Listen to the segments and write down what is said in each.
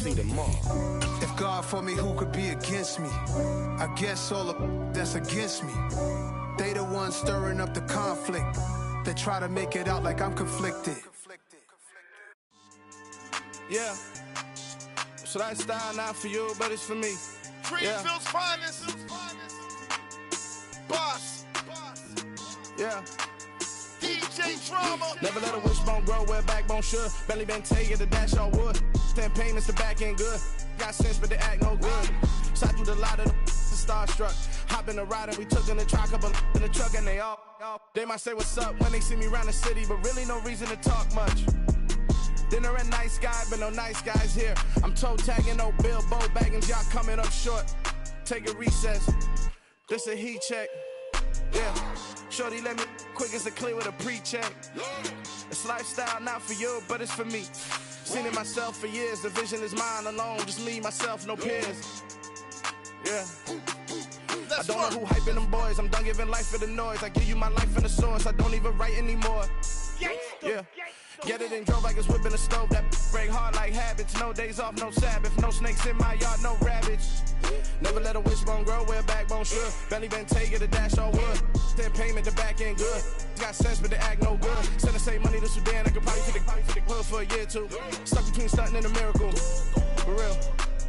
see tomorrow. If God for me, who could be against me? I guess all the that's against me. They the ones stirring up the conflict. They try to make it out like I'm conflicted. Yeah. So that style not for you, but it's for me. Greenfield's finest. Boss. Yeah. DJ Drama. Never let a wishbone grow where a backbone should. Belly been taking the dash all wood. 10 payments, the back end good. Got sense, but they act no good. Shot through the lot of the starstruck. Hop in the ride and we took in the truck, couple in the truck, and they might say what's up when they see me around the city, but really no reason to talk much. Dinner a nice guy, but no nice guys here. I'm toe tagging, no Bilbo Baggins, y'all coming up short. Take a recess. This a heat check. Yeah. Shorty let me quick as a clear with a pre-check. It's lifestyle not for you, but it's for me. Seen it myself for years. The vision is mine alone. Just me, myself, no peers. Yeah. I don't know who hyping them boys. I'm done giving life for the noise. I give you my life in the source. I don't even write anymore. Yeah. Get it and drove like it's whipping a stove. That break hard like habits. No days off, no Sabbath. No snakes in my yard, no rabbits. Never let a wishbone grow where a backbone should. Belly been taking the dash all wood. 10 payment, the back end good. Got sense, but they act no good. Send the same money to Sudan. I could probably take the hood for a year or two. Stuck between stunting and a miracle. For real.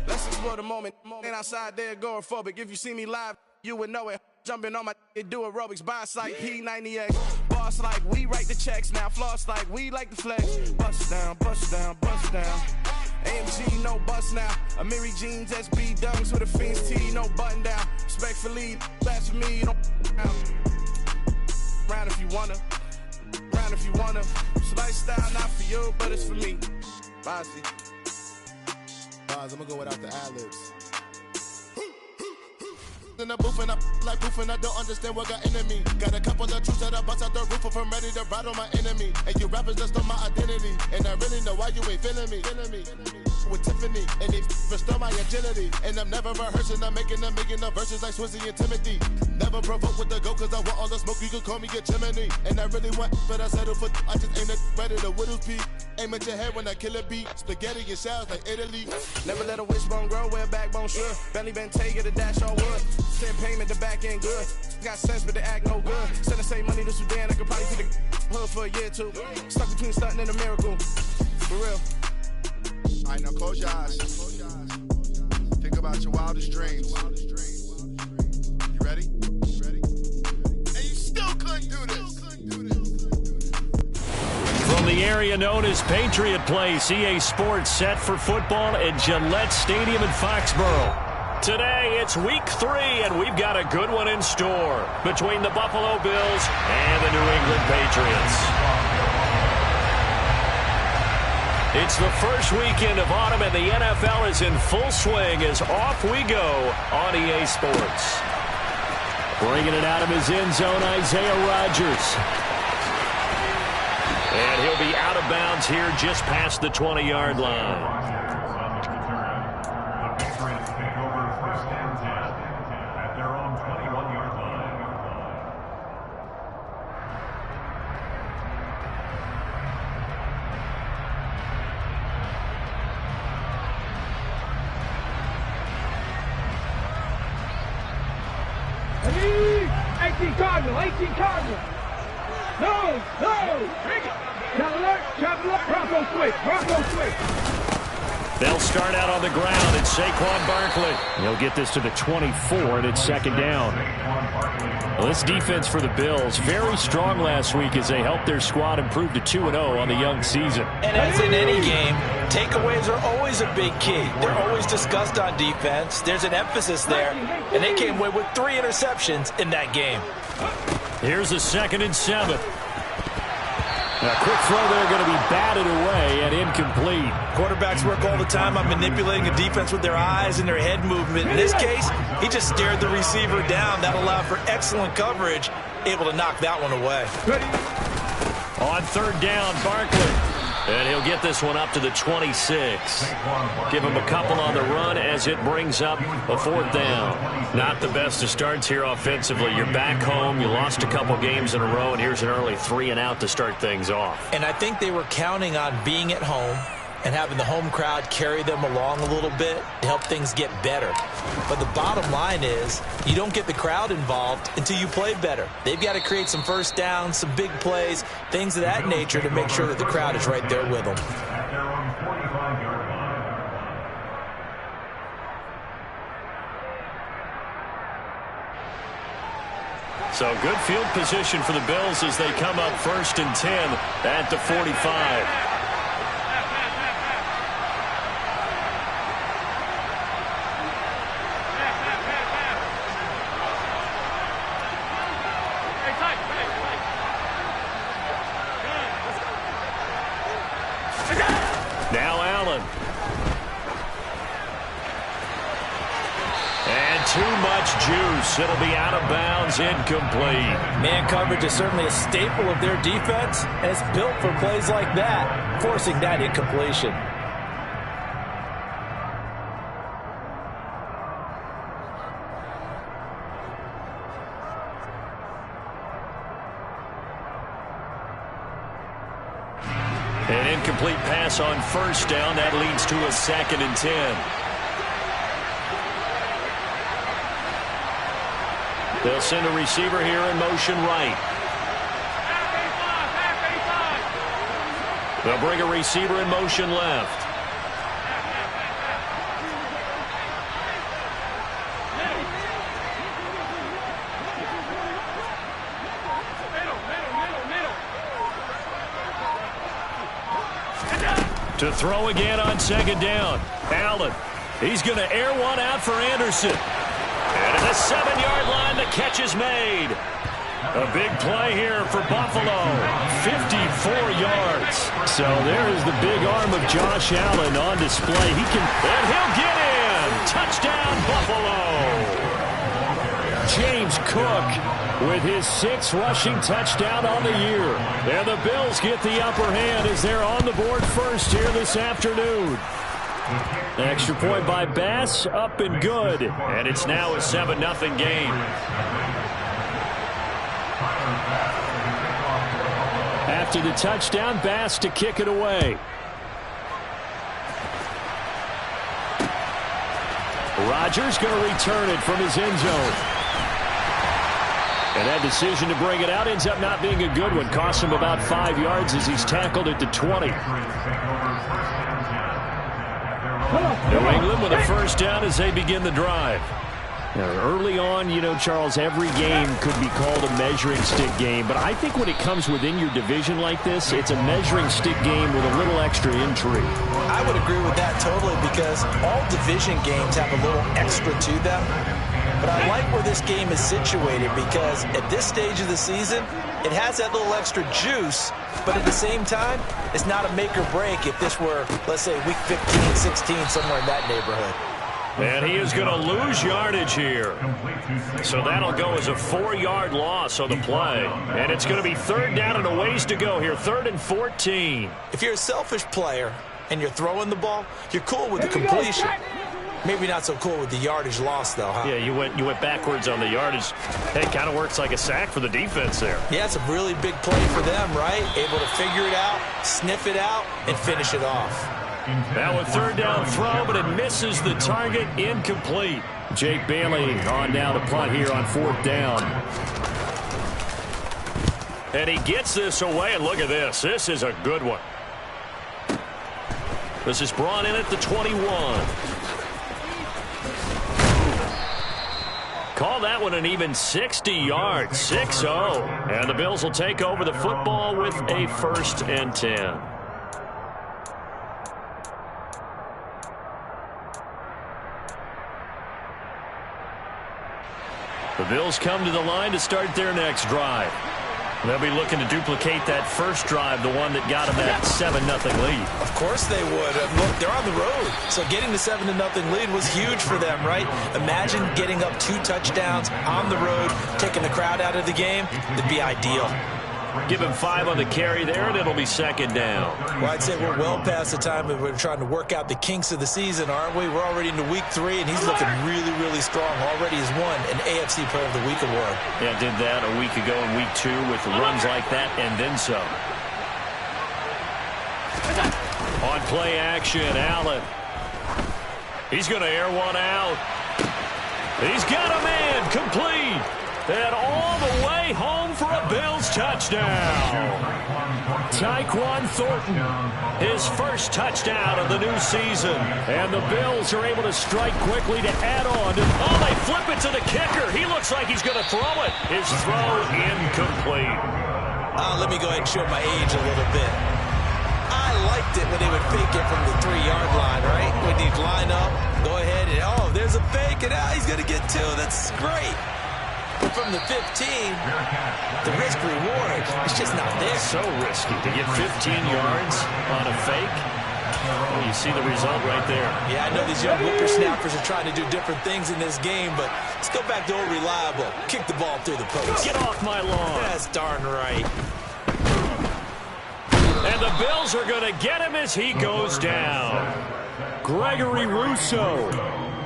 Let's explore the moment. Ain't outside there agoraphobic. If you see me live, you would know it. Jumping on my do aerobics, boss like P90X. Boss like we write the checks now. Floss like we like the flex. Bust down, bust down, bust down. AMG, no bust now. Amiri jeans, SB dunks with a Fiends T, no button down. Respectfully, that's for me, you don't round if you wanna. Round if you wanna. It's lifestyle not for you, but it's for me. Bossy. I'm gonna go without the ad-libs. In the booth and I like proof and I don't understand what got into me. Got a couple of truths that I bust out the roof if I'm ready to ride on my enemy. And you rappers just stole my identity, and I really know why you ain't feeling me. With Tiffany, and they restore my agility. And I'm never rehearsing, I'm making the verses like Swizzy and Timothy. Never provoke with the go, cause I want all the smoke, you can call me a chimney. And I really want, but I settle for, I just aim it ready to Whittles Peak. Aim at your head when I kill a beat. Spaghetti and shells like Italy. Never let a wishbone grow where a backbone should. Belly been taking the dash all wood. 10 payment, the back end good. Got sense, but they act no good. Send the same money to Sudan, I could probably take the hood for a year or two. Stuck between stunting and a miracle. For real. All right, now close your eyes. Think about your wildest dreams. You ready? And you still couldn't do this. From the area known as Patriot Place, EA Sports set for football at Gillette Stadium in Foxborough. Today, it's week 3, and we've got a good one in store between the Buffalo Bills and the New England Patriots. It's the first weekend of autumn, and the NFL is in full swing as off we go on EA Sports. Bringing it out of his end zone, Isaiah Rodgers. And he'll be out of bounds here just past the 20-yard line. Cardinal. No. Traveler, Bronco switch. They'll start out on the ground. It's Saquon Barkley. He'll get this to the 24, and it's second down. Well, this defense for the Bills, very strong last week as they helped their squad improve to 2-0 on the young season. And as in any game, takeaways are always a big key. They're always discussed on defense. There's an emphasis there, and they came away with 3 interceptions in that game. Here's a 2nd and 7. A quick throw there going to be batted away and incomplete. Quarterbacks work all the time on manipulating a defense with their eyes and their head movement. In this case, he just stared the receiver down. That allowed for excellent coverage, able to knock that one away. On 3rd down, Barkley. And he'll get this one up to the 26. Give him a couple on the run as it brings up a 4th down. Not the best of starts here offensively. You're back home. You lost a couple games in a row, and here's an early 3-and-out to start things off. And I think they were counting on being at home, and having the home crowd carry them along a little bit to help things get better. But the bottom line is you don't get the crowd involved until you play better. They've got to create some first downs, some big plays, things of that nature to make sure that the crowd is right there with them. So good field position for the Bills as they come up 1st and 10 at the 45. Now Allen. And too much juice. It'll be out of bounds, incomplete. Man coverage is certainly a staple of their defense, and it's built for plays like that, forcing that incompletion. An incomplete pass on 1st down. That leads to a 2nd and 10. They'll send a receiver here in motion right. They'll bring a receiver in motion left. To throw again on 2nd down. Allen. He's going to air one out for Anderson. And at the 7-yard line, the catch is made. A big play here for Buffalo. 54 yards. So there is the big arm of Josh Allen on display. And he'll get in. Touchdown, Buffalo. James Cook with his 6th rushing touchdown on the year. And the Bills get the upper hand as they're on the board first here this afternoon. Extra point by Bass, up and good. And it's now a 7-0 game. After the touchdown, Bass to kick it away. Rodgers going to return it from his end zone. And that decision to bring it out ends up not being a good one. Costs him about 5 yards as he's tackled at the 20. New England with a 1st down as they begin the drive. Now, early on, you know, Charles, every game could be called a measuring stick game. But I think when it comes within your division like this, it's a measuring stick game with a little extra intrigue. I would agree with that totally because all division games have a little extra to them. But I like where this game is situated because at this stage of the season, it has that little extra juice, but at the same time, it's not a make or break if this were, let's say, week 15, 16, somewhere in that neighborhood. And he is going to lose yardage here. So that'll go as a 4-yard loss on the play. And it's going to be 3rd down and a ways to go here, 3rd and 14. If you're a selfish player and you're throwing the ball, you're cool with the completion. Maybe not so cool with the yardage loss, though, huh? Yeah, you went backwards on the yardage. Hey, it kind of works like a sack for the defense there. Yeah, it's a really big play for them, right? Able to figure it out, sniff it out, and finish it off. Now a 3rd down throw, but it misses the target, incomplete. Jake Bailey on now to punt here on 4th down. And he gets this away, and look at this. This is a good one. This is brought in at the 21. Call that one an even 60 yards, 6-0. And the Bills will take over the football with a 1st and 10. The Bills come to the line to start their next drive. They'll be looking to duplicate that first drive, the one that got them that 7-0 lead. Of course they would. Look, they're on the road. So getting the 7-0 lead was huge for them, right? Imagine getting up 2 touchdowns on the road, taking the crowd out of the game. It'd be ideal. Give him 5 on the carry there, and it'll be 2nd down. Well, I'd say we're well past the time that we're trying to work out the kinks of the season, aren't we? We're already into week 3, and he's looking really, really strong. Already has won an AFC Player of the Week award. Yeah, did that a week ago in week 2 with runs like that and then some. On play action, Allen. He's going to air one out. He's got a man, complete. And all the way home for a Bills touchdown. Tyquan Thornton, his first touchdown of the new season. And the Bills are able to strike quickly to add on. Oh, they flip it to the kicker. He looks like he's going to throw it. His throw incomplete. Let me go ahead and show my age a little bit. I liked it when they would fake it from the 3-yard line, right? When he'd line up, go ahead, and oh, there's a fake, and he's going to get 2. That's great. But from the 15, the risk-reward is just not there. So risky to get 15 yards on a fake. Well, you see the result right there. Yeah, I know these young whippersnappers are trying to do different things in this game, but let's go back to old reliable. Kick the ball through the post. Get off my lawn. That's darn right. And the Bills are going to get him as he goes down. Gregory Rousseau.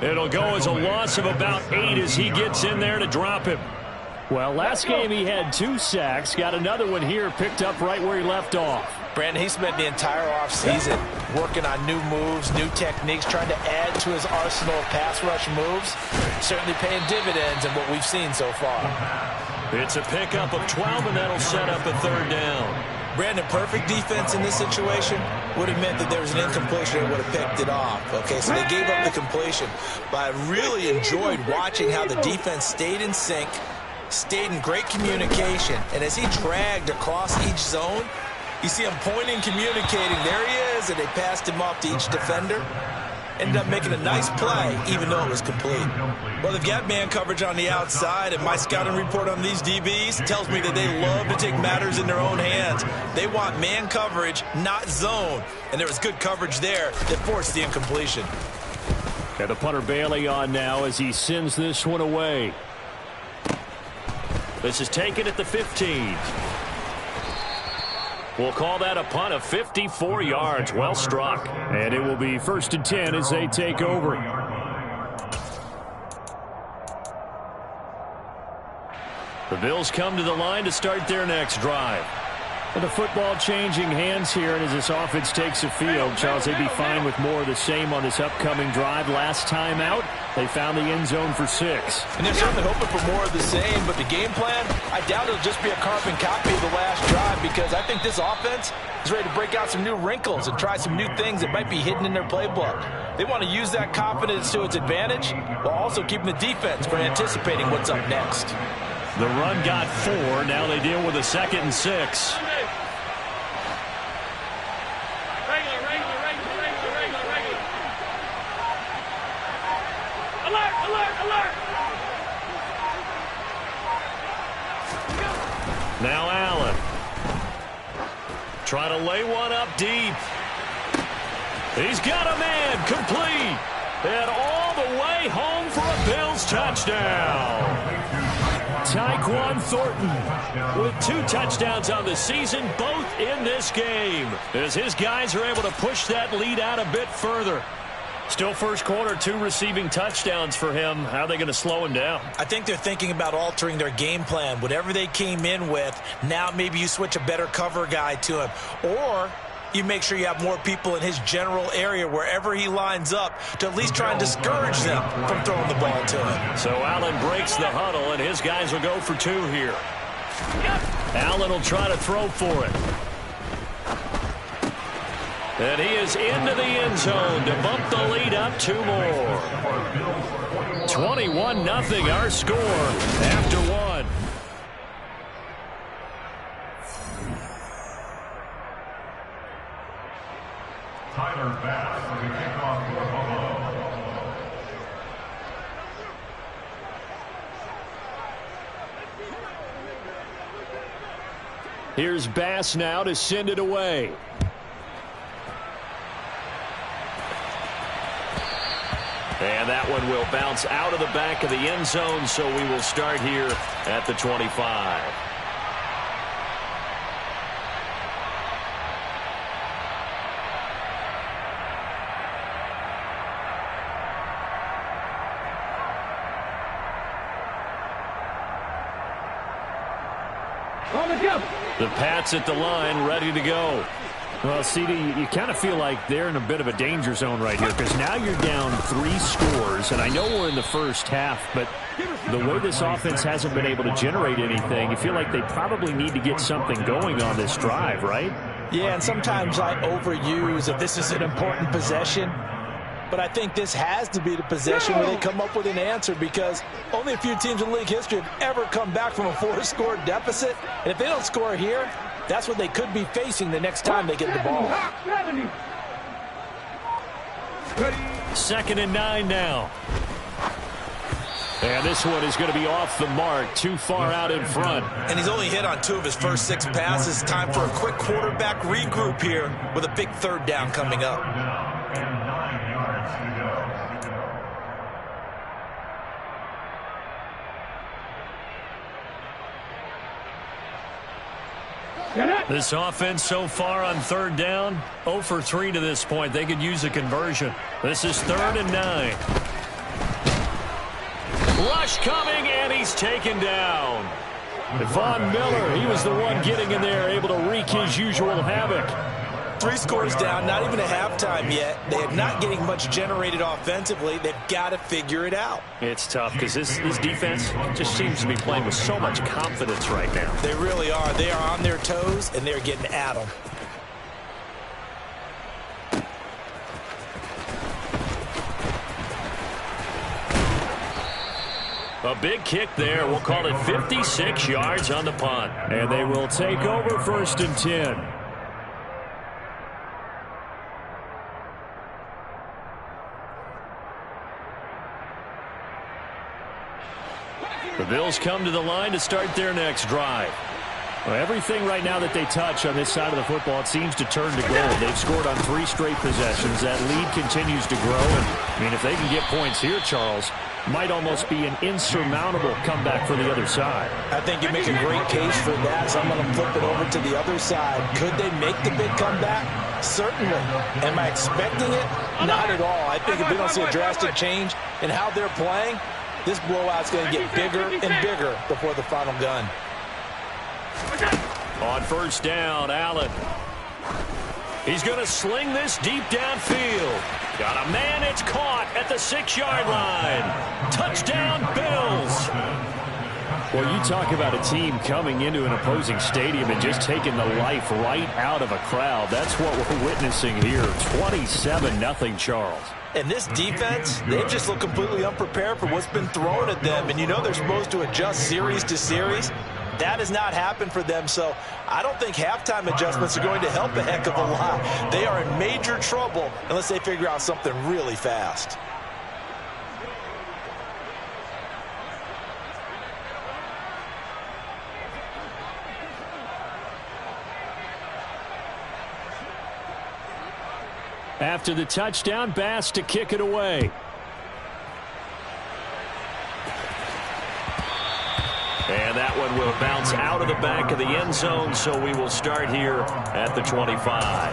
It'll go as a loss of about 8 as he gets in there to drop him. Well, last game he had 2 sacks. Got another one here picked up right where he left off. Brandon, he spent the entire offseason working on new moves, new techniques, trying to add to his arsenal of pass rush moves. Certainly paying dividends in what we've seen so far. It's a pickup of 12, and that'll set up a 3rd down. Brandon, perfect defense in this situation would have meant that there was an incompletion that would have picked it off. Okay, so they gave up the completion. But I really enjoyed watching how the defense stayed in sync, stayed in great communication. And as he dragged across each zone, you see him pointing, communicating. There he is, and they passed him off to each defender. Ended up making a nice play, even though it was complete. Well, they've got man coverage on the outside, and my scouting report on these DBs tells me that they love to take matters in their own hands. They want man coverage, not zone. And there was good coverage there that forced the incompletion. And the punter Bailey on now as he sends this one away. This is taken at the 15. We'll call that a punt of 54 yards. Well struck. And it will be 1st and 10 as they take over. The Bills come to the line to start their next drive. With the football changing hands here, and as this offense takes the field, Charles, they'd be fine with more of the same on this upcoming drive. Last time out, they found the end zone for 6. And they're certainly hoping for more of the same, but the game plan, I doubt it'll just be a carbon copy of the last drive, because I think this offense is ready to break out some new wrinkles and try some new things that might be hidden in their playbook. They want to use that confidence to its advantage while also keeping the defense from anticipating what's up next. The run got 4. Now they deal with a 2nd and 6. Now Allen. Trying to lay one up deep. He's got a man, complete. And all the way home for a Bills touchdown. Tyquan Thornton with 2 touchdowns on the season, both in this game, as his guys are able to push that lead out a bit further. Still first quarter, 2 receiving touchdowns for him. How are they going to slow him down? I think they're thinking about altering their game plan. Whatever they came in with, now maybe you switch a better cover guy to him. Or you make sure you have more people in his general area wherever he lines up to at least try and discourage them from throwing the ball to him. So Allen breaks the huddle, and his guys will go for 2 here. Allen will try to throw for it. And he is into the end zone to bump the lead up 2 more. 21-0 our score after 1. Tyler Bass for the kickoff for Buffalo. Here's Bass now to send it away. And that one will bounce out of the back of the end zone, so we will start here at the 25. On the jump. The Pats at the line, ready to go. Well, CD, you kind of feel like they're in a bit of a danger zone right here because now you're down 3 scores, and I know we're in the first half, but the way this offense hasn't been able to generate anything, you feel like they probably need to get something going on this drive, right? Yeah, and sometimes I overuse that this is an important possession, but I think this has to be the possession where they come up with an answer because only a few teams in league history have ever come back from a 4-score deficit, and if they don't score here, that's what they could be facing the next time they get the ball. 2nd and 9 now. And this one is going to be off the mark, too far out in front. And he's only hit on 2 of his first 6 passes. Time for a quick quarterback regroup here with a big 3rd down coming up. And 9 yards to go. This offense so far on 3rd down, 0 for 3 to this point. They could use a conversion. This is 3rd and 9. Rush coming, and he's taken down. Von Miller, he was the one getting in there, able to wreak his usual havoc. 3 scores down, not even a halftime yet. They are not getting much generated offensively. They've got to figure it out. It's tough because this defense just seems to be playing with so much confidence right now. They really are. They are on their toes, and they're getting at them. A big kick there. We'll call it 56 yards on the punt. And they will take over 1st and 10. The Bills come to the line to start their next drive. Well, everything right now that they touch on this side of the football, it seems to turn to gold. They've scored on 3 straight possessions. That lead continues to grow. And, I mean, if they can get points here, Charles, might almost be an insurmountable comeback for the other side. I think you make a great case for that, so I'm going to flip it over to the other side. Could they make the big comeback? Certainly. Am I expecting it? Not at all. I think if we don't see a drastic change in how they're playing, this blowout's going to get bigger and bigger before the final gun. On 1st down, Allen. He's going to sling this deep downfield. Got a man, it's caught at the 6-yard line. Touchdown, Bills. Well, you talk about a team coming into an opposing stadium and just taking the life right out of a crowd. That's what we're witnessing here. 27-0, Charles. And this defense, they've just looked completely unprepared for what's been thrown at them. And you know they're supposed to adjust series to series. That has not happened for them, so I don't think halftime adjustments are going to help a heck of a lot. They are in major trouble unless they figure out something really fast. After the touchdown, Bass to kick it away. And that one will bounce out of the back of the end zone, so we will start here at the 25.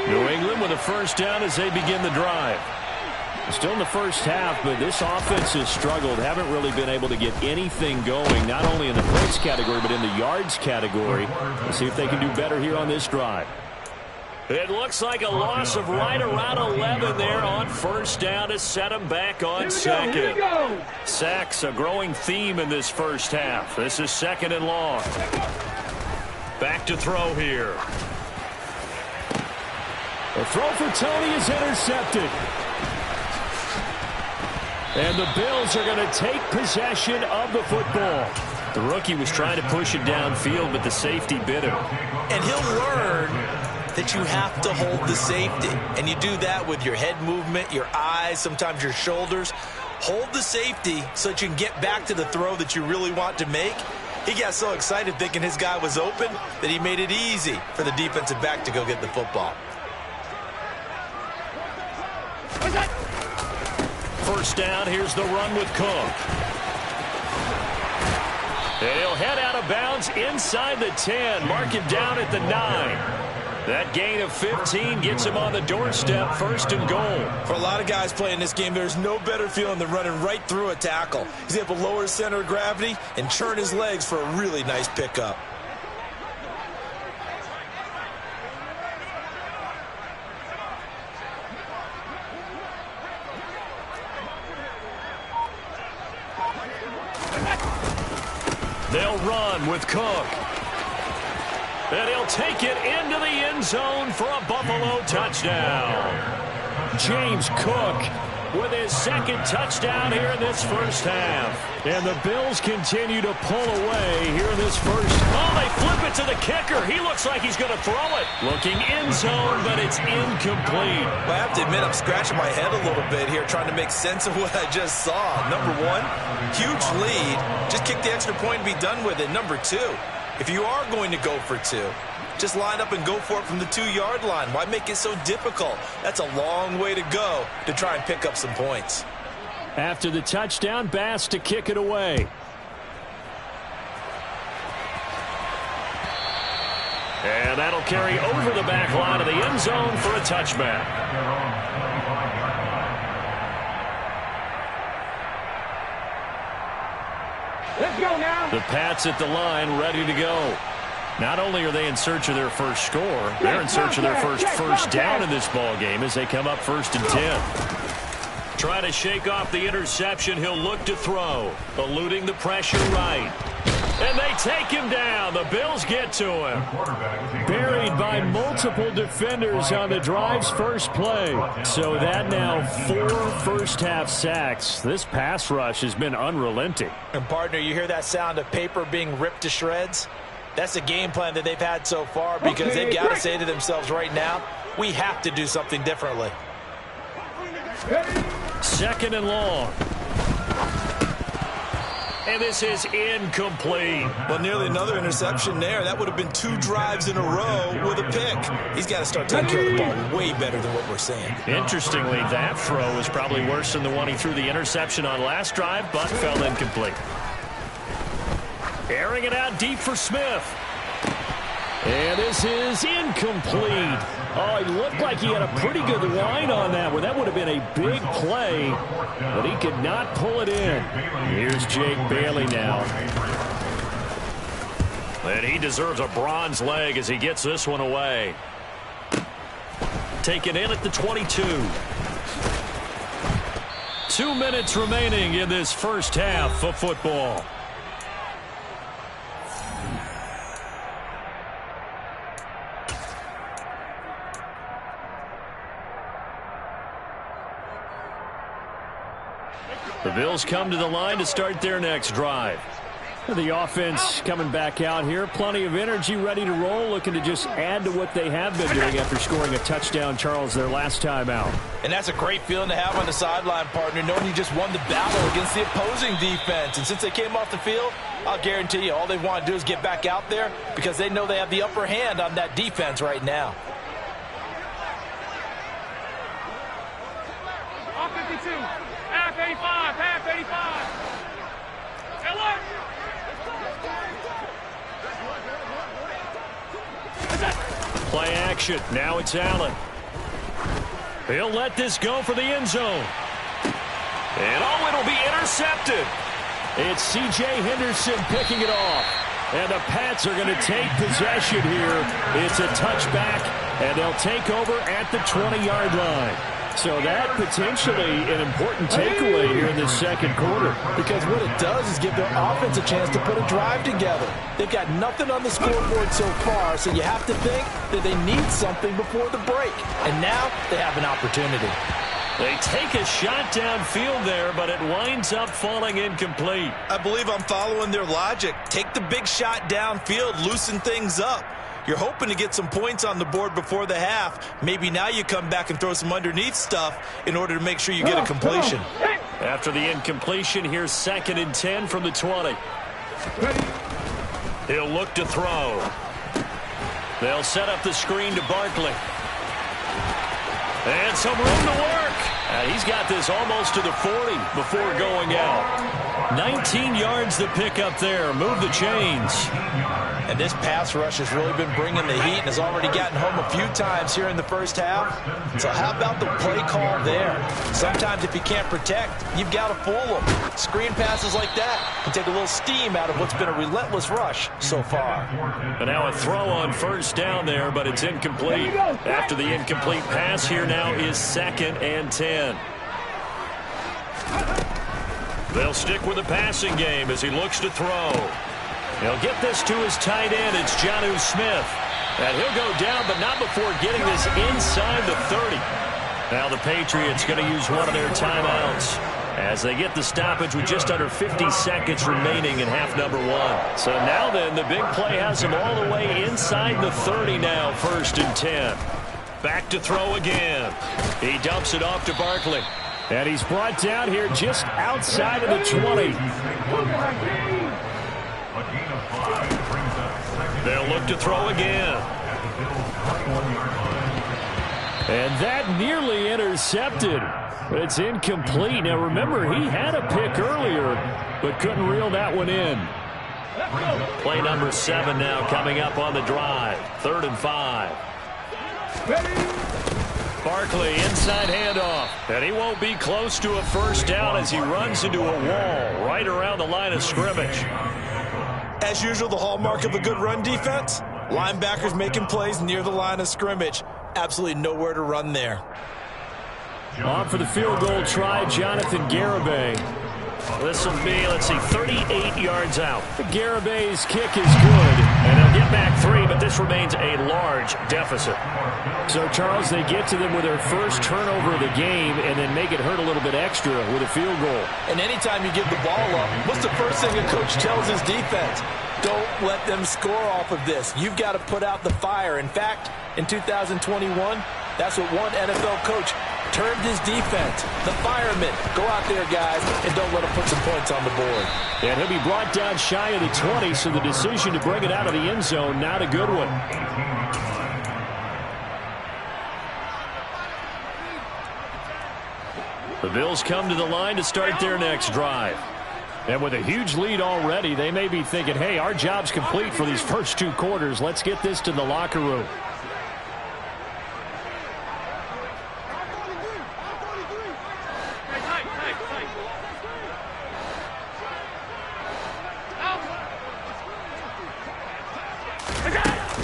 New England with a 1st down as they begin the drive. Still in the first half, but this offense has struggled. Haven't really been able to get anything going, not only in the points category, but in the yards category. Let's see if they can do better here on this drive. It looks like a loss of right around 11 there on 1st down to set them back on 2nd. Sacks, a growing theme in this first half. This is 2nd and long. Back to throw here. The throw for Tony is intercepted. And the Bills are going to take possession of the football. The rookie was trying to push it downfield, but the safety bit him. And he'll learn that you have to hold the safety. And you do that with your head movement, your eyes, sometimes your shoulders. Hold the safety so that you can get back to the throw that you really want to make. He got so excited thinking his guy was open that he made it easy for the defensive back to go get the football. 1st down, here's the run with Cook. And he'll head out of bounds inside the 10. Mark it down at the 9. That gain of 15 gets him on the doorstep, 1st and goal. For a lot of guys playing this game, there's no better feeling than running right through a tackle. He's able to lower his center of gravity and churn his legs for a really nice pickup. They'll run with Cook. And he'll take it into the end zone for a Buffalo touchdown. James Cook with his 2nd touchdown here in this first half. And the Bills continue to pull away here in this first. Oh, they flip it to the kicker. He looks like he's going to throw it. Looking end zone, but it's incomplete. Well, I have to admit, I'm scratching my head a little bit here trying to make sense of what I just saw. Number 1, huge lead. Just kick the extra point and be done with it. Number 2, if you are going to go for 2, just line up and go for it from the 2-yard line. Why make it so difficult? That's a long way to go to try and pick up some points. After the touchdown, Bass to kick it away. And that'll carry over the back line of the end zone for a touchback. Let's go now. The Pats at the line, ready to go. Not only are they in search of their first score, they're in search of their first down in this ball game as they come up 1st and 10. Trying to shake off the interception, he'll look to throw. Eluding the pressure right. And they take him down. The Bills get to him. Buried by multiple defenders on the drive's first play. So that now 4 first-half sacks. This pass rush has been unrelenting. And, partner, you hear that sound of paper being ripped to shreds? That's the game plan that they've had so far because they've got to say to themselves right now, we have to do something differently. 2nd and long. And this is incomplete. Well, nearly another interception there. That would have been 2 drives in a row with a pick. He's got to start taking care of the ball way better than what we're seeing. Interestingly, that throw was probably worse than the one he threw the interception on last drive, but fell incomplete. Airing it out deep for Smith. And this is incomplete. Oh, he looked like he had a pretty good line on that one. That would have been a big play, but he could not pull it in. Here's Jake Bailey now. And he deserves a bronze leg as he gets this one away. Taken in at the 22. 2 minutes remaining in this first half of football. The Bills come to the line to start their next drive. The offense coming back out here. Plenty of energy, ready to roll, looking to just add to what they have been doing after scoring a touchdown, Charles, their last time out. And that's a great feeling to have on the sideline, partner, knowing you just won the battle against the opposing defense. And since they came off the field, I'll guarantee you all they want to do is get back out there because they know they have the upper hand on that defense right now. All 52. Half 85. Half 85. Hey, look. Play action. Now it's Allen. He'll let this go for the end zone. And oh, it'll be intercepted. It's C.J. Henderson picking it off. And the Pats are going to take possession here. It's a touchback, and they'll take over at the 20-yard line. So that potentially an important takeaway here in the second quarter. Because what it does is give their offense a chance to put a drive together. They've got nothing on the scoreboard so far, so you have to think that they need something before the break. And now they have an opportunity. They take a shot downfield there, but it winds up falling incomplete. I believe I'm following their logic. Take the big shot downfield, loosen things up. You're hoping to get some points on the board before the half. Maybe now you come back and throw some underneath stuff in order to make sure you get a completion. After the incompletion, here's 2nd and 10 from the 20. He'll look to throw. They'll set up the screen to Barkley. And some room to work. And he's got this almost to the 40 before going out. 19 yards to pick up there. Move the chains. And this pass rush has really been bringing the heat and has already gotten home a few times here in the first half. So how about the play call there? Sometimes if you can't protect, you've got to fool them. Screen passes like that can take a little steam out of what's been a relentless rush so far. And now a throw on first down there, but it's incomplete. After the incomplete pass, here now is 2nd and 10. They'll stick with the passing game as he looks to throw. He'll get this to his tight end. It's Jonnu Smith. And he'll go down, but not before getting this inside the 30. Now the Patriots going to use one of their timeouts as they get the stoppage with just under 50 seconds remaining in half number 1. So now then, the big play has him all the way inside the 30 now, 1st and 10. Back to throw again. He dumps it off to Barkley. And he's brought down here just outside of the 20. They'll look to throw again. And that nearly intercepted. But it's incomplete. Now remember, he had a pick earlier, but couldn't reel that one in. Play number 7 now coming up on the drive. 3rd and 5. Barkley, inside handoff. And he won't be close to a first down as he runs into a wall right around the line of scrimmage. As usual, the hallmark of a good run defense, linebackers making plays near the line of scrimmage. Absolutely nowhere to run there. On for the field goal try, Jonathan Garibay. This will be, 38 yards out. Garibay's kick is good, and they'll get back 3, but this remains a large deficit. So, Charles, they get to them with their first turnover of the game and then make it hurt a little bit extra with a field goal. And anytime you give the ball up, what's the first thing a coach tells his defense? Don't let them score off of this. You've got to put out the fire. In fact, in 2021, that's what one NFL coach termed his defense, the firemen. Go out there, guys, and don't let them put some points on the board. And he'll be brought down shy of the 20, so the decision to bring it out of the end zone, not a good one. The Bills come to the line to start their next drive. And with a huge lead already, they may be thinking, hey, our job's complete for these first 2 quarters. Let's get this to the locker room.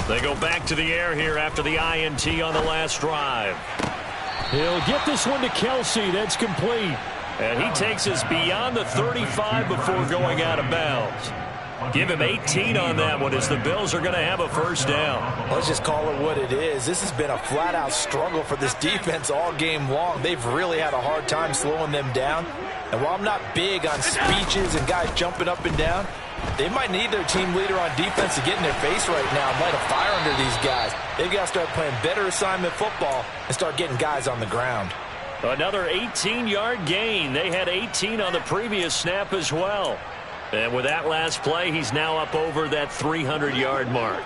They go back to the air here after the INT on the last drive. He'll get this one to Kelsey. That's complete. And he takes us beyond the 35 before going out of bounds. Give him 18 on that one as the Bills are going to have a first down. Let's just call it what it is. This has been a flat-out struggle for this defense all game long. They've really had a hard time slowing them down. And while I'm not big on speeches and guys jumping up and down, they might need their team leader on defense to get in their face right now and light a fire under these guys. They've got to start playing better assignment football and start getting guys on the ground. Another 18-yard gain. They had 18 on the previous snap as well. And with that last play, he's now up over that 300-yard mark.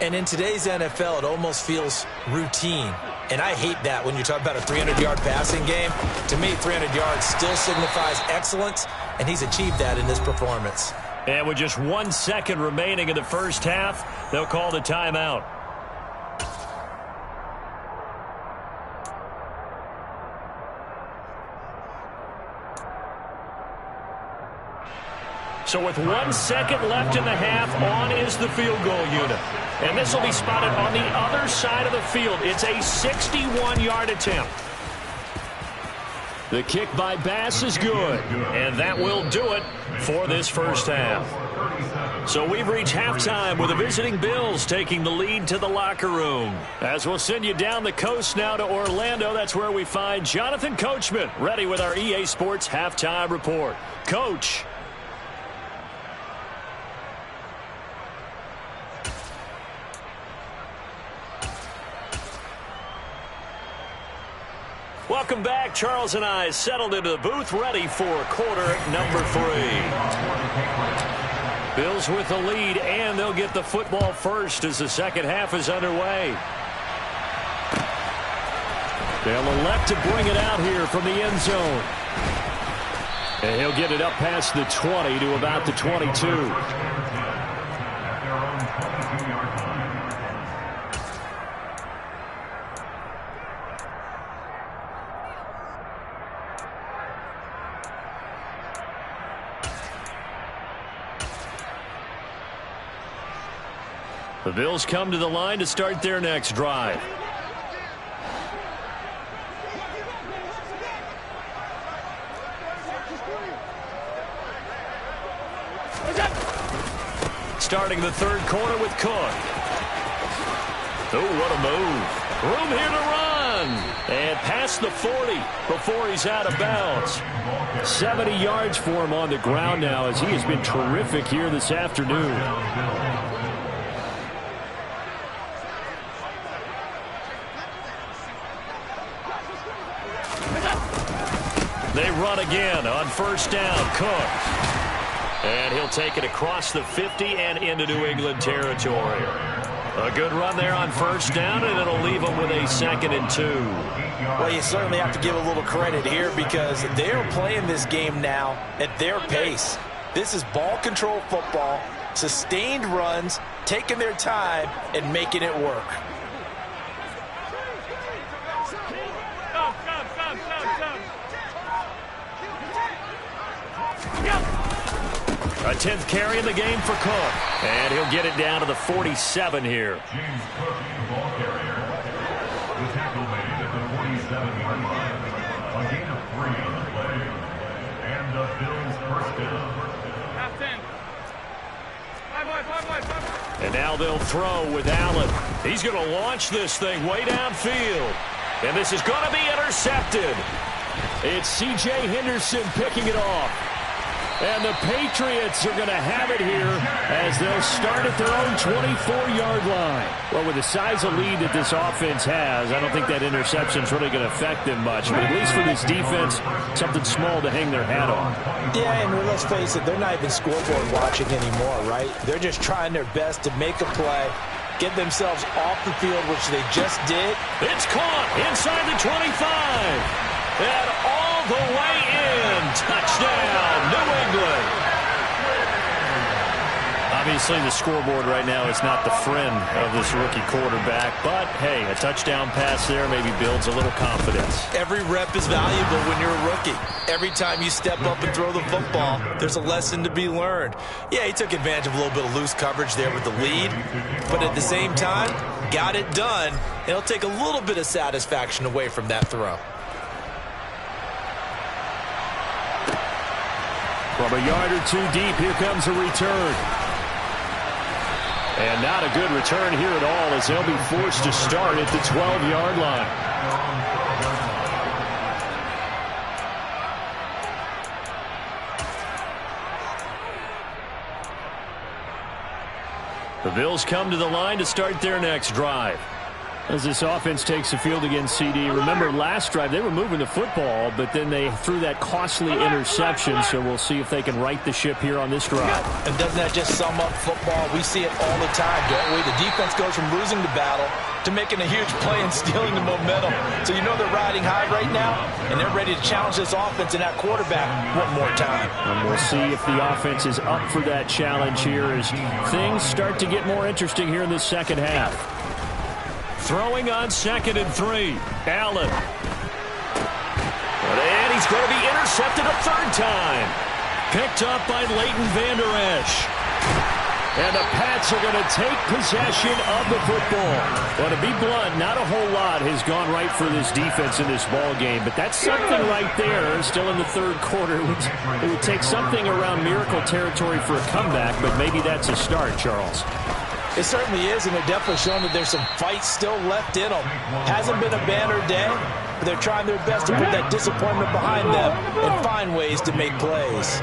And in today's NFL, it almost feels routine. And I hate that when you talk about a 300-yard passing game. To me, 300 yards still signifies excellence, and he's achieved that in this performance. And with just 1 second remaining in the first half, they'll call the timeout. So with 1 second left in the half, on is the field goal unit. And this will be spotted on the other side of the field. It's a 61-yard attempt. The kick by Bass is good. And that will do it for this first half. So we've reached halftime with the visiting Bills taking the lead to the locker room. As we'll send you down the coast now to Orlando, that's where we find Jonathan Coachman ready with our EA Sports Halftime Report. Coach. Welcome back. Charles and I settled into the booth ready for quarter number 3. Bills with the lead, and they'll get the football first as the second half is underway. They'll elect to bring it out here from the end zone. And he'll get it up past the 20 to about the 22. The Bills come to the line to start their next drive. Starting the third quarter with Cook. Oh, what a move. Room here to run. And past the 40 before he's out of bounds. 70 yards for him on the ground now as he has been terrific here this afternoon. They run again on first down. Cook. And he'll take it across the 50 and into New England territory. A good run there on first down, and it'll leave them with a 2nd and 2. Well, you certainly have to give a little credit here because they're playing this game now at their pace. This is ball control football, sustained runs, taking their time, and making it work. A 10th carry in the game for Cook. And he'll get it down to the 47 here. James Cook, the ball carrier. The tackle made at the 47-yard line. A gain of 3 on the play. And the Bills first down. Half 10. 5 wide. And now they'll throw with Allen. He's going to launch this thing way downfield. And this is going to be intercepted. It's C.J. Henderson picking it off. And the Patriots are going to have it here as they'll start at their own 24-yard line. Well, with the size of lead that this offense has, I don't think that interception is really going to affect them much. But at least for this defense, something small to hang their hat on. Yeah, and let's face it, they're not even scoreboard watching anymore, right? They're just trying their best to make a play, get themselves off the field, which they just did. It's caught inside the 25. And all the way in. Touchdown, New England. Obviously, the scoreboard right now is not the friend of this rookie quarterback. But, hey, a touchdown pass there maybe builds a little confidence. Every rep is valuable when you're a rookie. Every time you step up and throw the football, there's a lesson to be learned. Yeah, he took advantage of a little bit of loose coverage there with the lead. But at the same time, got it done. And it'll take a little bit of satisfaction away from that throw. From a yard or two deep, here comes a return. And not a good return here at all as they'll be forced to start at the 12-yard line. The Bills come to the line to start their next drive. As this offense takes the field against CD. Remember, last drive, they were moving the football, but then they threw that costly interception, so we'll see if they can right the ship here on this drive. And doesn't that just sum up football? We see it all the time, don't we? The defense goes from losing the battle to making a huge play and stealing the momentum. So you know they're riding high right now, and they're ready to challenge this offense and that quarterback one more time. And we'll see if the offense is up for that challenge here as things start to get more interesting here in this second half. Throwing on 2nd and 3. Allen. And he's going to be intercepted a third time. Picked up by Leighton Vander Esch. And the Pats are going to take possession of the football. Well, to be blunt, not a whole lot has gone right for this defense in this ball game, but that's something right there. Still in the third quarter. It would take something around miracle territory for a comeback, but maybe that's a start, Charles. It certainly is, and they're definitely showing that there's some fight still left in them. Hasn't been a banner day, but they're trying their best to put that disappointment behind them and find ways to make plays.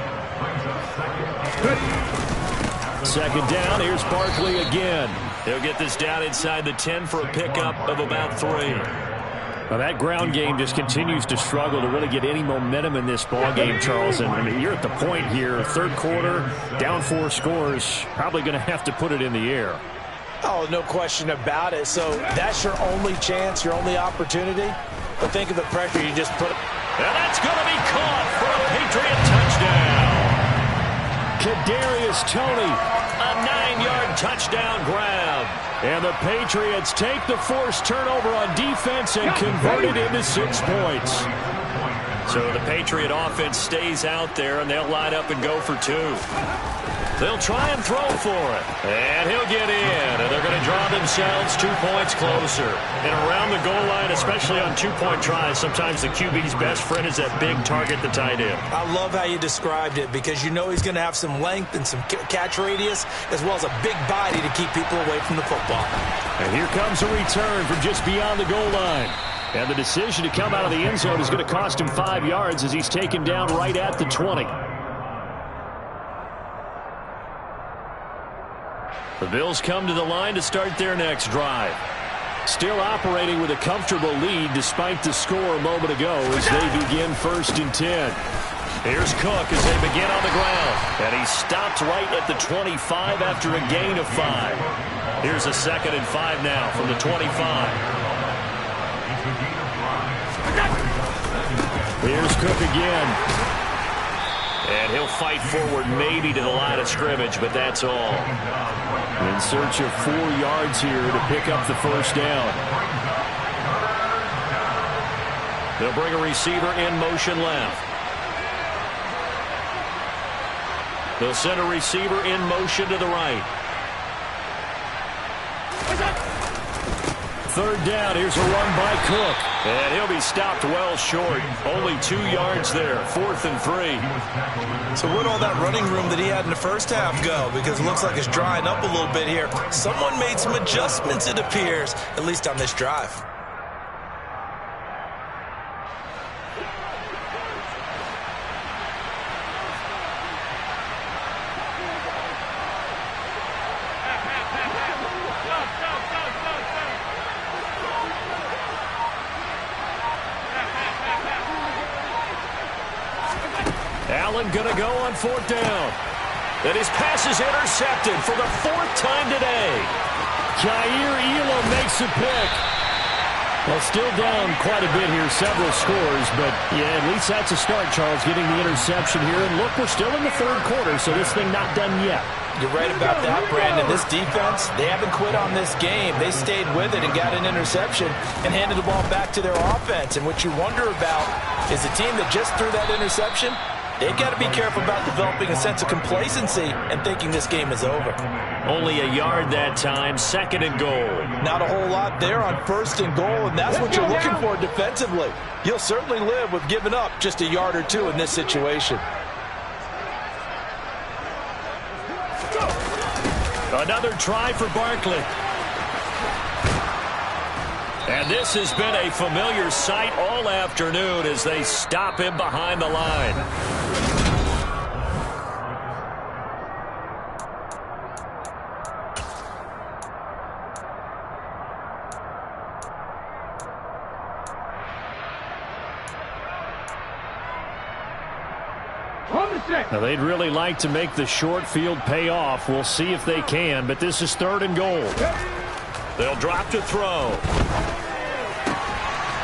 Second down, here's Barkley again. He'll get this down inside the 10 for a pickup of about 3. Well, that ground game just continues to struggle to really get any momentum in this ball game, Charles. And I mean, you're at the point here, third quarter, down 4 scores, probably going to have to put it in the air. Oh, no question about it. So that's your only chance, your only opportunity. But think of the pressure you just put. And that's going to be caught for a Patriot touchdown. Kadarius Toney, a 9-yard touchdown grab. And the Patriots take the forced turnover on defense and convert it into 6 points. So the Patriot offense stays out there, and they'll line up and go for 2. They'll try and throw for it. And he'll get in. And they're going to draw themselves 2 points closer. And around the goal line, especially on 2-point tries, sometimes the QB's best friend is that big target, the tight end. I love how you described it, because you know he's going to have some length and some catch radius, as well as a big body to keep people away from the football. And here comes a return from just beyond the goal line. And the decision to come out of the end zone is going to cost him 5 yards as he's taken down right at the 20. The Bills come to the line to start their next drive. Still operating with a comfortable lead despite the score a moment ago as they begin 1st and 10. Here's Cook as they begin on the ground. And he stopped right at the 25 after a gain of 5. Here's a 2nd and 5 now from the 25. Here's Cook again. And he'll fight forward maybe to the line of scrimmage, but that's all. In search of 4 yards here to pick up the first down. They'll bring a receiver in motion left. They'll send a receiver in motion to the right. 3rd down. Here's a run by Cook. And he'll be stopped well short. Only 2 yards there. 4th and 3. So where'd all that running room that he had in the first half go? Because it looks like it's drying up a little bit here. Someone made some adjustments, it appears, at least on this drive. Allen going to go on 4th down. And his pass is intercepted for the 4th time today. Jair Elam makes a pick. Well, still down quite a bit here, several scores, but yeah, at least that's a start, Charles, getting the interception here. And look, we're still in the 3rd quarter, so this thing not done yet. You're right about that, Brandon. This defense, they haven't quit on this game. They stayed with it and got an interception and handed the ball back to their offense. And what you wonder about is a team that just threw that interception, they've got to be careful about developing a sense of complacency and thinking this game is over. Only a yard that time, 2nd and goal. Not a whole lot there on 1st and goal, and that's what you're looking for defensively. You'll certainly live with giving up just a yard or 2 in this situation. Another try for Barkley. And this has been a familiar sight all afternoon as they stop him behind the line. Now, they'd really like to make the short field pay off. We'll see if they can, but this is 3rd and goal. They'll drop to throw.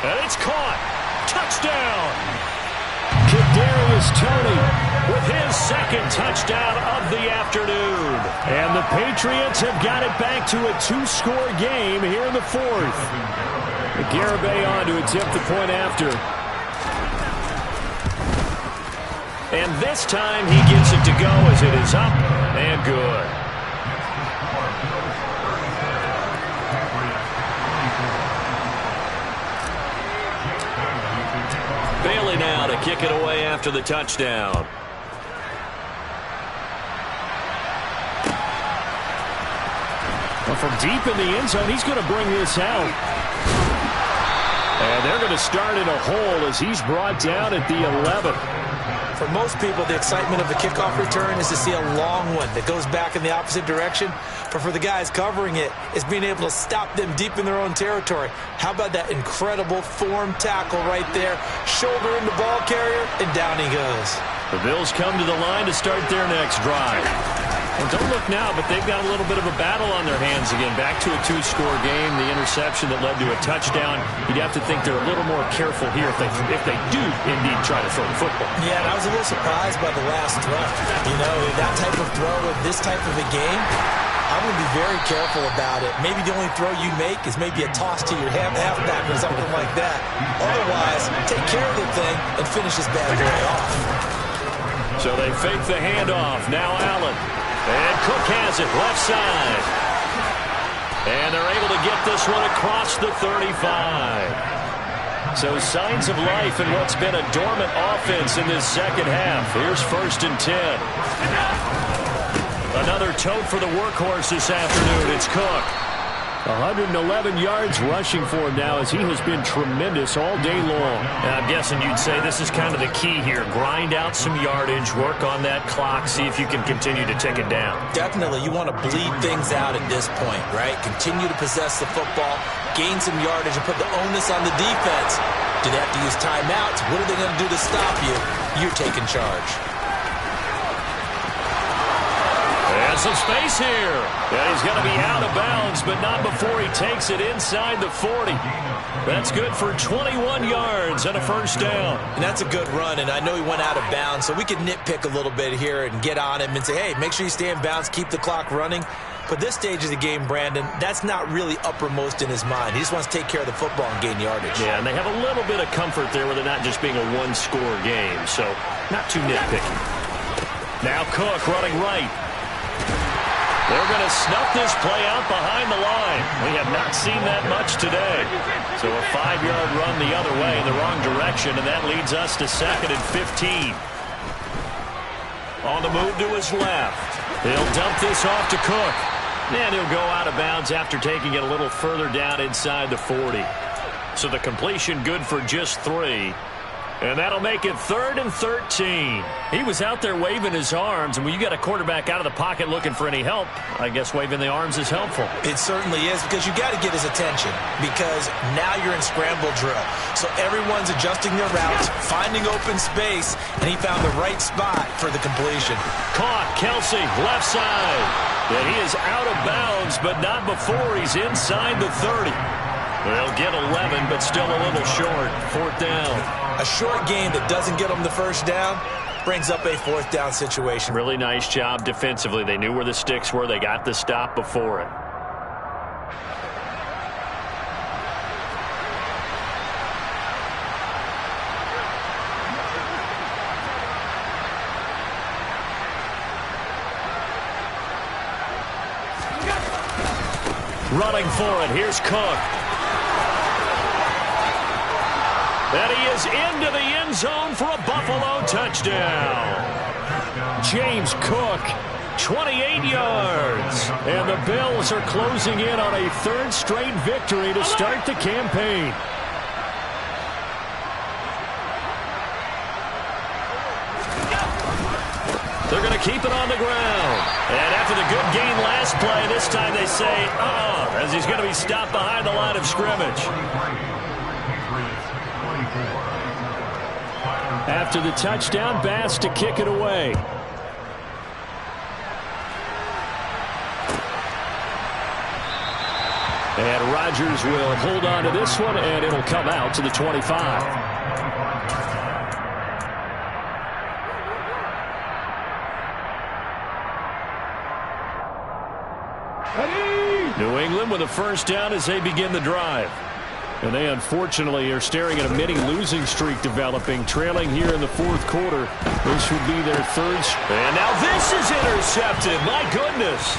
And it's caught. Touchdown. Kadarius Toney with his 2nd touchdown of the afternoon. And the Patriots have got it back to a 2-score game here in the 4th. Garibay on to attempt the point after. And this time he gets it to go as it is up and good. Bailey now to kick it away after the touchdown. Well, from deep in the end zone, he's going to bring this out. And they're going to start in a hole as he's brought down at the 11. For most people, the excitement of the kickoff return is to see a long one that goes back in the opposite direction. But for the guys covering it, it's being able to stop them deep in their own territory. How about that incredible form tackle right there? Shoulder in the ball carrier, and down he goes. The Bills come to the line to start their next drive. Well, don't look now, but they've got a little bit of a battle on their hands again. Back to a 2-score game. The interception that led to a touchdown. You'd have to think they're a little more careful here if they do indeed try to throw the football. Yeah, and I was a little surprised by the last throw. You know, that type of throw in this type of a game, I'm going to be very careful about it. Maybe the only throw you make is maybe a toss to your halfback or something like that. Otherwise, take care of the thing and finish this bad boy off. So they fake the handoff. Now Allen. And Cook has it left side. And they're able to get this one across the 35. So signs of life in what's been a dormant offense in this second half. Here's 1st and 10. Another tote for the workhorse this afternoon. It's Cook. 111 yards rushing for him now as he has been tremendous all day long. And I'm guessing you'd say this is kind of the key here. Grind out some yardage, work on that clock, see if you can continue to tick it down. Definitely. You want to bleed things out at this point, right? Continue to possess the football, gain some yardage, and put the onus on the defense. Do they have to use timeouts? What are they going to do to stop you? You're taking charge. And some space here. And he's going to be out of bounds, but not before he takes it inside the 40. That's good for 21 yards and a 1st down. And that's a good run, and I know he went out of bounds, so we could nitpick a little bit here and get on him and say, hey, make sure you stay in bounds, keep the clock running. But this stage of the game, Brandon, that's not really uppermost in his mind. He just wants to take care of the football and gain yardage. Yeah, and they have a little bit of comfort there with it not just being a one-score game, so not too nitpicky. Now Cook running right. They're going to snuff this play out behind the line. We have not seen that much today. So a 5-yard run the other way in the wrong direction, and that leads us to 2nd and 15. On the move to his left. He'll dump this off to Cook. And he'll go out of bounds after taking it a little further down inside the 40. So the completion good for just 3. And that'll make it 3rd and 13. He was out there waving his arms, and when you got a quarterback out of the pocket looking for any help, I guess waving the arms is helpful. It certainly is, because you got to get his attention, because now you're in scramble drill. So everyone's adjusting their routes, finding open space, and he found the right spot for the completion. Caught, Kelsey, left side. And he is out of bounds, but not before he's inside the 30. They'll get 11, but still a little short. 4th down. A short game that doesn't get them the 1st down brings up a 4th down situation. Really nice job defensively. They knew where the sticks were. They got the stop before it. Running for it. Here's Cook. And he is into the end zone for a Buffalo touchdown. James Cook, 28 yards. And the Bills are closing in on a 3rd straight victory to start the campaign. They're going to keep it on the ground. And after the good gain last play, this time they say, as he's going to be stopped behind the line of scrimmage. After the touchdown, Bass to kick it away. And Rodgers will hold on to this one, and it'll come out to the 25. New England with a 1st down as they begin the drive. And they unfortunately are staring at a mini losing streak developing, trailing here in the 4th quarter. This would be their 3rd. And now this is intercepted. My goodness.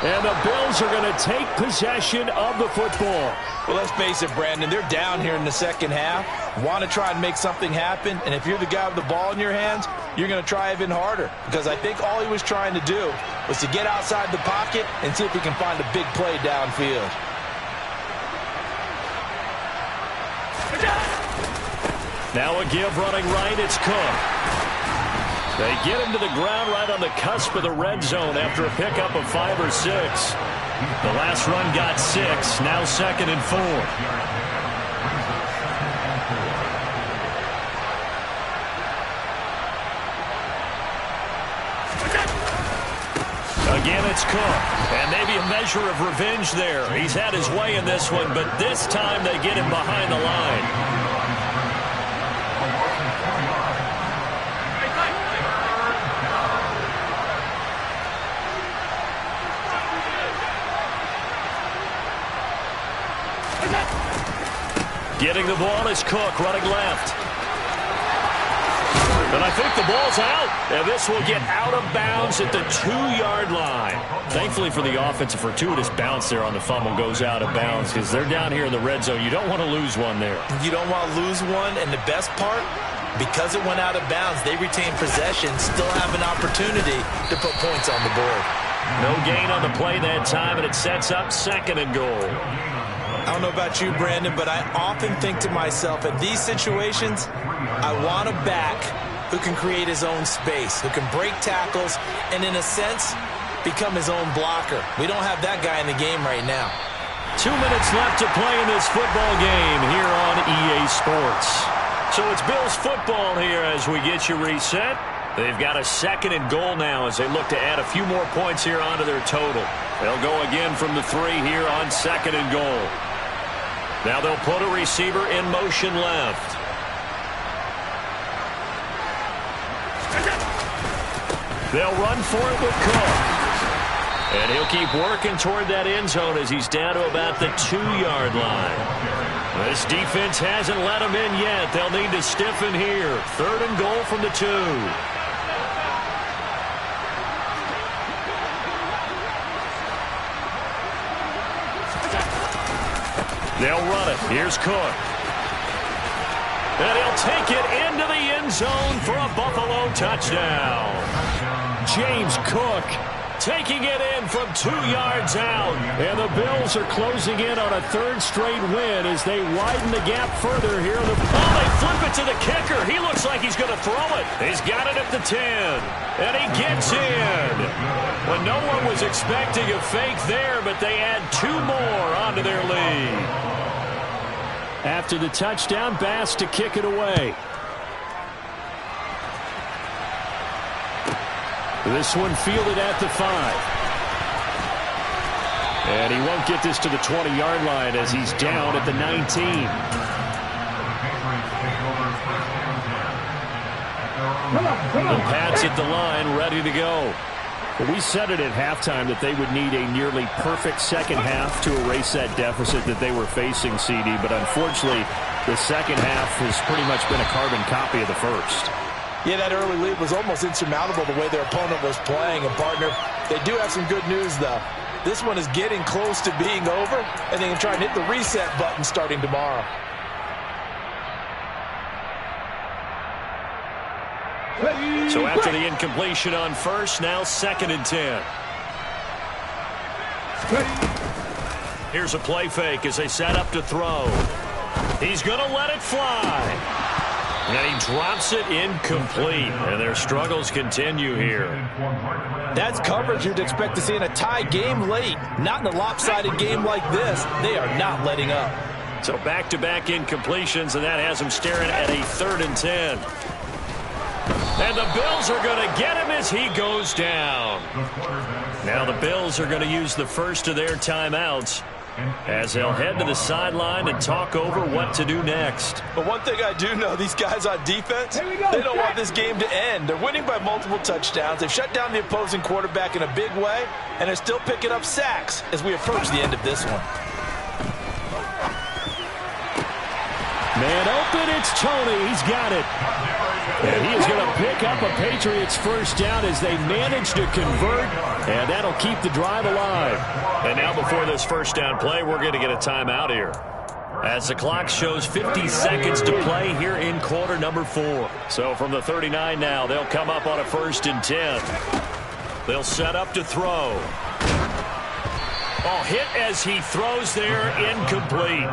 And the Bills are going to take possession of the football. Well, let's face it, Brandon, they're down here in the second half. Want to try and make something happen, and if you're the guy with the ball in your hands, you're going to try even harder, because I think all he was trying to do was to get outside the pocket and see if he can find a big play downfield. Now a give running right, it's Cook. They get him to the ground right on the cusp of the red zone after a pickup of 5 or 6. The last run got 6, now 2nd and 4. Again, it's Cook. And maybe a measure of revenge there. He's had his way in this one, but this time they get him behind the line. Getting the ball is Cook running left. And I think the ball's out. And this will get out of bounds at the 2-yard line. Thankfully for the offense, a fortuitous bounce there on the fumble goes out of bounds because they're down here in the red zone. You don't want to lose one there. You don't want to lose one. And the best part, because it went out of bounds, they retain possession, still have an opportunity to put points on the board. No gain on the play that time, and it sets up 2nd and goal. I don't know about you, Brandon, but I often think to myself, in these situations, I want a back who can create his own space, who can break tackles, and in a sense, become his own blocker. We don't have that guy in the game right now. 2 minutes left to play in this football game here on EA Sports. So it's Bills football here as we get you reset. They've got a 2nd and goal now as they look to add a few more points here onto their total. They'll go again from the 3 here on 2nd and goal. Now they'll put a receiver in motion left. They'll run for it with Cook. And he'll keep working toward that end zone as he's down to about the 2-yard line. This defense hasn't let him in yet. They'll need to stiffen here. 3rd and goal from the 2. They'll run it. Here's Cook. And he'll take it into the end zone for a Buffalo touchdown. James Cook taking it in from 2 yards out. And the Bills are closing in on a 3rd straight win as they widen the gap further here. They flip it to the kicker. He looks like he's going to throw it. He's got it at the 10. And he gets in. Well, no one was expecting a fake there, but they add 2 more onto their lead. After the touchdown, Bass to kick it away. This one fielded at the 5. And he won't get this to the 20-yard line as he's down at the 19. The Pats at the line, ready to go. Well, we said it at halftime that they would need a nearly perfect second half to erase that deficit that they were facing, CD. But unfortunately, the second half has pretty much been a carbon copy of the first. Yeah, that early lead was almost insurmountable the way their opponent was playing. And, partner, they do have some good news, though. This one is getting close to being over, and they can try and hit the reset button starting tomorrow. So after the incompletion on first, now 2nd and 10. Here's a play fake as they set up to throw. He's going to let it fly. And he drops it incomplete. And their struggles continue here. That's coverage you'd expect to see in a tie game late. Not in a lopsided game like this. They are not letting up. So back-to-back incompletions, and that has them staring at a 3rd and 10. And the Bills are going to get him as he goes down. Now the Bills are going to use the first of their timeouts as they'll head to the sideline and talk over what to do next. But one thing I do know, these guys on defense, they don't want this game to end. They're winning by multiple touchdowns. They've shut down the opposing quarterback in a big way, and they're still picking up sacks as we approach the end of this one. Man open, it's Tony. He's got it. And he is going to pick up a Patriots first down as they manage to convert, and that'll keep the drive alive. And now before this first down play, we're going to get a timeout here, as the clock shows 50 seconds to play here in quarter number 4. So from the 39 now, they'll come up on a 1st and 10. They'll set up to throw. Oh, hit as he throws there, incomplete.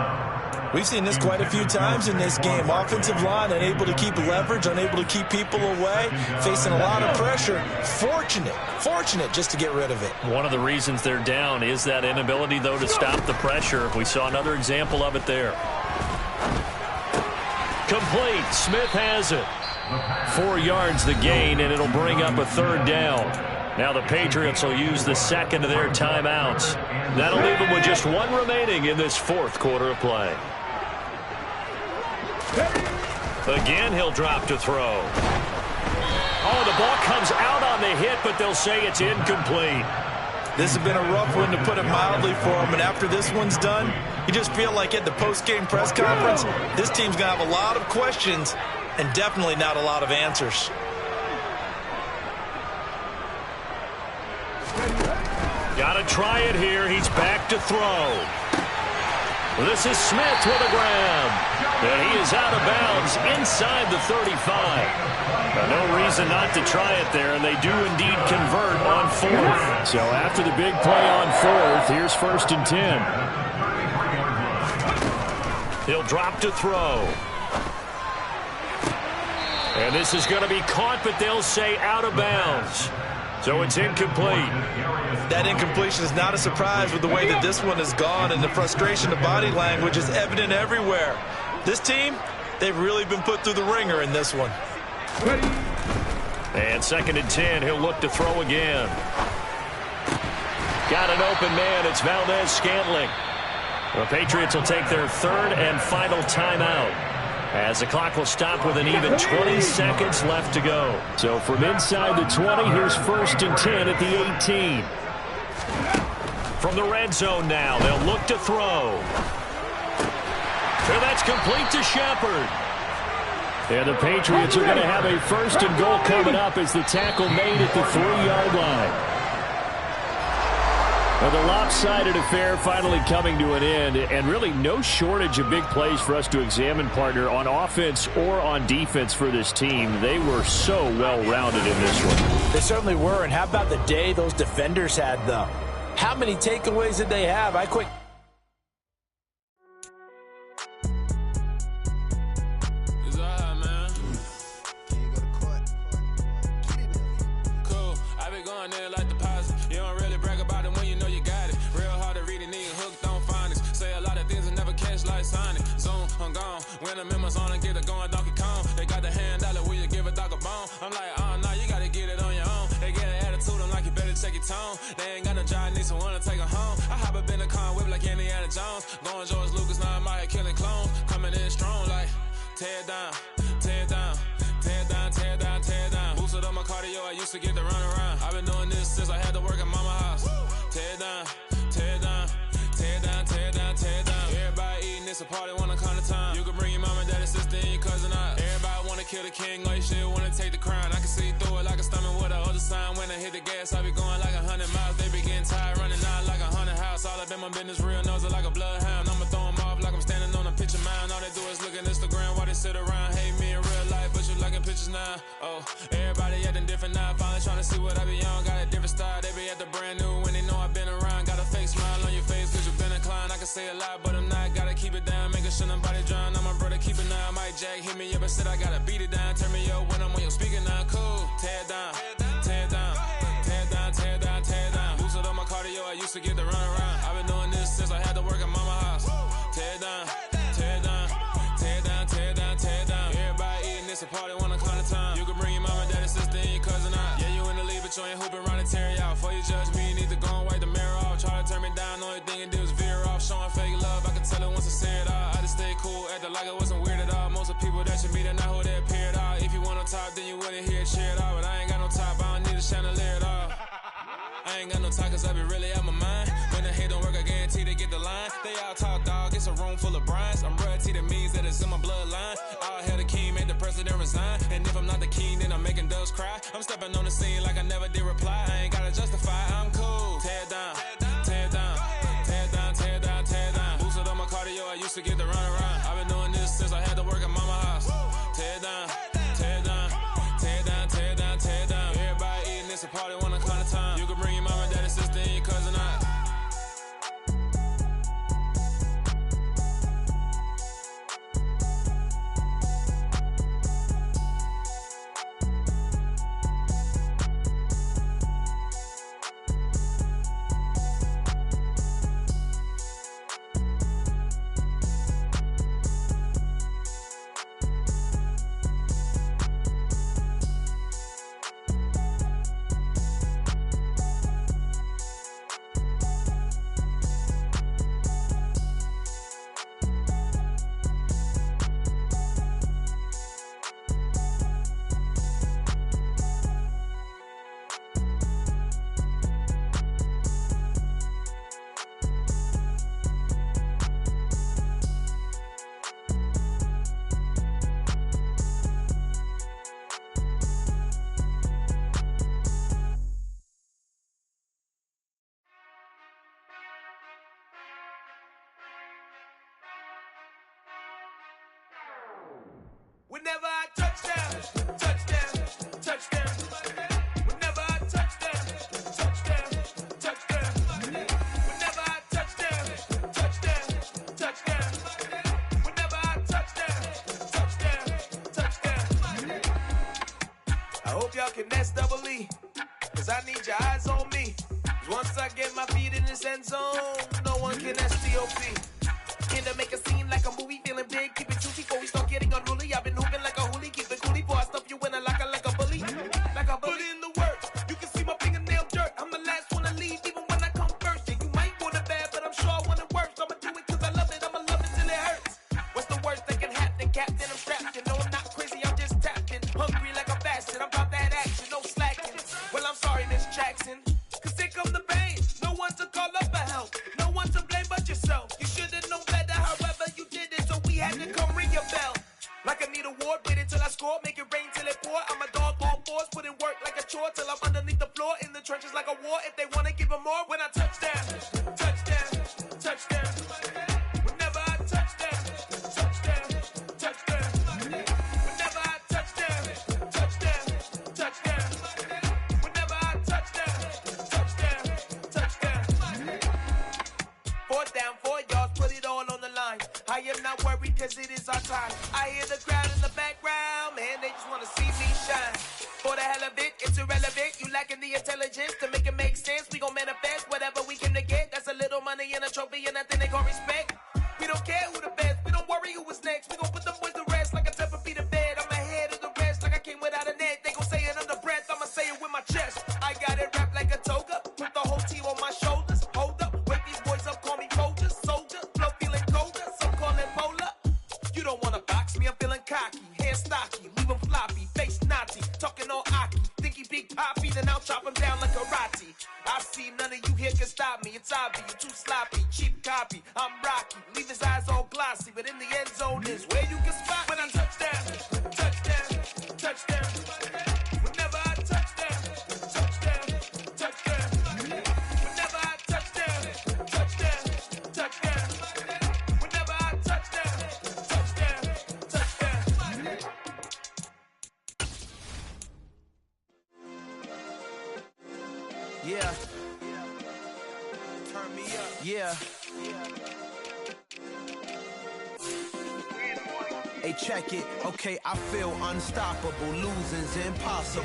We've seen this quite a few times in this game. Offensive line unable to keep leverage, unable to keep people away, facing a lot of pressure. Fortunate just to get rid of it. One of the reasons they're down is that inability, though, to stop the pressure. We saw another example of it there. Complete. Smith has it. 4 yards the gain, and it'll bring up a 3rd down. Now the Patriots will use the second of their timeouts. That'll leave them with just one remaining in this fourth quarter of play. Again, he'll drop to throw. Oh, the ball comes out on the hit, but they'll say it's incomplete. This has been a rough one, to put it mildly, for him. And after this one's done, you just feel like at the post-game press conference, this team's going to have a lot of questions and definitely not a lot of answers. Got to try it here. He's back to throw. This is Smith with a grab. And he is out of bounds inside the 35. No reason not to try it there, and they do indeed convert on fourth. So after the big play on fourth, here's 1st and 10. He'll drop to throw. And this is going to be caught, but they'll say out of bounds. So it's incomplete. That incompletion is not a surprise with the way that this one has gone, and the frustration of body language is evident everywhere. This team, they've really been put through the ringer in this one. And 2nd and 10, he'll look to throw again. Got an open man, it's Valdez-Scantling. The Patriots will take their 3rd and final timeout, as the clock will stop with an even 20 seconds left to go. So from inside the 20, here's 1st and 10 at the 18. From the red zone now, they'll look to throw. And that's complete to Shepard. And the Patriots are going to have a 1st and goal coming up as the tackle made at the 3-yard line. Well, the lopsided affair finally coming to an end, and really no shortage of big plays for us to examine, partner, on offense or on defense for this team. They were so well-rounded in this one. They certainly were, and how about the day those defenders had, though? How many takeaways did they have? When the members on and get it going Donkey Kong, they got the hand dollar, will you give a dog a bone? I'm like, oh no, you gotta get it on your own. They get an attitude, I'm like, you better check your tone. They ain't got no job, need someone to take her home. I hop up in the car, whip like Indiana Jones. Going George Lucas, now I'm out here killing clones. Coming in strong like, tear down, tear down, tear down, tear down, tear down. Boosted up my cardio, I used to get to run around. I've been doing this since I had to work at mama house. Tear down, tear down, tear down, tear down, tear down. Everybody eating, it's a party, wanna come to time. You can bring your mom and daddy, sister, and your cousin out. Everybody wanna kill the king, or you shit wanna take the crown. I can see through it like a stomach with a other sign. When I hit the gas, I be going like 100 miles. They be getting tired, running out like 100 house. All up in my business, real nose like a bloodhound. I'ma throw them off like I'm standing on a picture mound. All they do is look at Instagram while they sit around. Hate me in real life, but you liking pictures now. Oh, everybody acting different now. Finally trying to see what I be on. Got a different style, they be at the brand new when they know I've been around. Got a fake smile on your face cause you been inclined. I can say a lot, but I'm not. Gotta keep it down, making sure nobody drown. I'm my brother, keep it now. Mike Jack hit me up and said I gotta beat it down. Turn me up when I'm on your speaker now. Cool, tear down, tear down, tear down, tear down, tear down. Boosted up my cardio, I used to get to run around. I've been doing this since I had to work at mama house. Tear down, tear down, tear down, tear down, tear down. Everybody eating, it's a party, wanna come to time. You can bring your mom and daddy, sister, and your cousin out. Yeah, you in the lead, but you ain't hooping around and tear you out. Before you judge me, you need to go and wipe the mirror off. Try to turn me down, only thing you do is veer off. Showing fake love, I can tell it once I say it all. I just stay cool, acting like it wasn't weird at all. Most of the people that you meet are not who they appear at all. If you want on top, then you wouldn't hear it cheer at all. But I ain't got no top, I don't need a chandelier at all. I ain't got no talk cause I be really out my mind. When the hate don't work, I guarantee they get the line. They all talk dog, it's a room full of brines. I'm royalty, that means that it's in my bloodline. All hell the king, made the president resign. And if I'm not the king, then I'm making doves cry. I'm stepping on the scene like I never did reply. I ain't gotta justify, I'm cool. Tear down, tear down, tear down, tear down, tear down. Boosted up my cardio, I used to get to run around. I've been doing this since I had to work at mama house. Tear down, tear down, tear down, tear down, tear down. Everybody eating, it's a party, wanna come to time. You can bring your mom and daddy, sister, and your cousin out. Whenever I touchdown, touchdown, touchdown. Whenever I touchdown, touchdown, touchdown. Whenever I touchdown, touchdown, touchdown. Whenever I touchdown, touchdown, touchdown. I hope y'all can S-double-E, cause I need your eyes on me. Cause once I get my feet in this end zone, no one can S-T-O-P. Can to make a scene like a movie, feeling big, keep it juicy before we start getting unruly. I've been hooping like a hoolie, keep it coolie before I stuff you in a locker like a bully. Like a bully. Put in the work, you can see my fingernail dirt. I'm the last one to leave, even when I come first. Yeah, you might want it bad, but I'm sure I want it worse. I'ma do it cause I love it, I'ma love it till it hurts. What's the worst that can happen, Captain? I'm strapped in, no I'm not crazy, I'm just tapped in. Hungry like a bastard, I'm about that action, no slacking. Well, I'm sorry, Miss Jackson, cause here come the pain. No one to call up for help, no one to blame but yourself. You should've known better, however you did it, so we had to come ring your bell. Like I need a ward, wait until I score, make it rain till it pour. I'm a dog on fours, put in work like a chore till I'm underneath the floor, in the trenches like a war. If they wanna give them more, when I touchdown, touchdown, touchdown. Whenever I touchdown, touchdown, touchdown. Whenever I touchdown, touchdown, touchdown. Whenever I touchdown, touchdown, touchdown. 4th down, 4 yards, put it all on the line. I am not worried cause it is our time. I hear the crowd in the background, man, they just wanna see me shine. For the hell of it, it's irrelevant. You lacking the intelligence to make it make sense. We gon' manifest whatever we came to get. That's a little money and a trophy and nothing they gon' respect. We don't care who the best, we don't worry who is next. We gon' put them boys to rest like a Tempur-Pedic to bed. I'm ahead of the rest like I came without a net. They gon' say it under breath, I'ma say it with my chest. I got it wrapped like a toga, put the whole team on my shoulders. Hold up, wake these boys up, call me Folger, soldier. Flow feeling colder, some call it polar. You don't wanna box me, I'm feeling cocky. Hair stocky, leave him floppy, face naughty. Talking all aki, think he big poppy, then I'll chop him down like karate. I see none of you here can stop me. It's obvious, you too sloppy, cheap copy. I'm Rocky, leave his eyes all glossy, but in the end zone is where you can spot when I touchdown, touchdown, touchdown. Whenever I touchdown, touchdown, touchdown. Whenever I touchdown, touchdown, touchdown. Whenever I touchdown, touchdown, touchdown. Yeah. Turn me up. Yeah. Hey, check it. Okay, I feel unstoppable. Losing's impossible.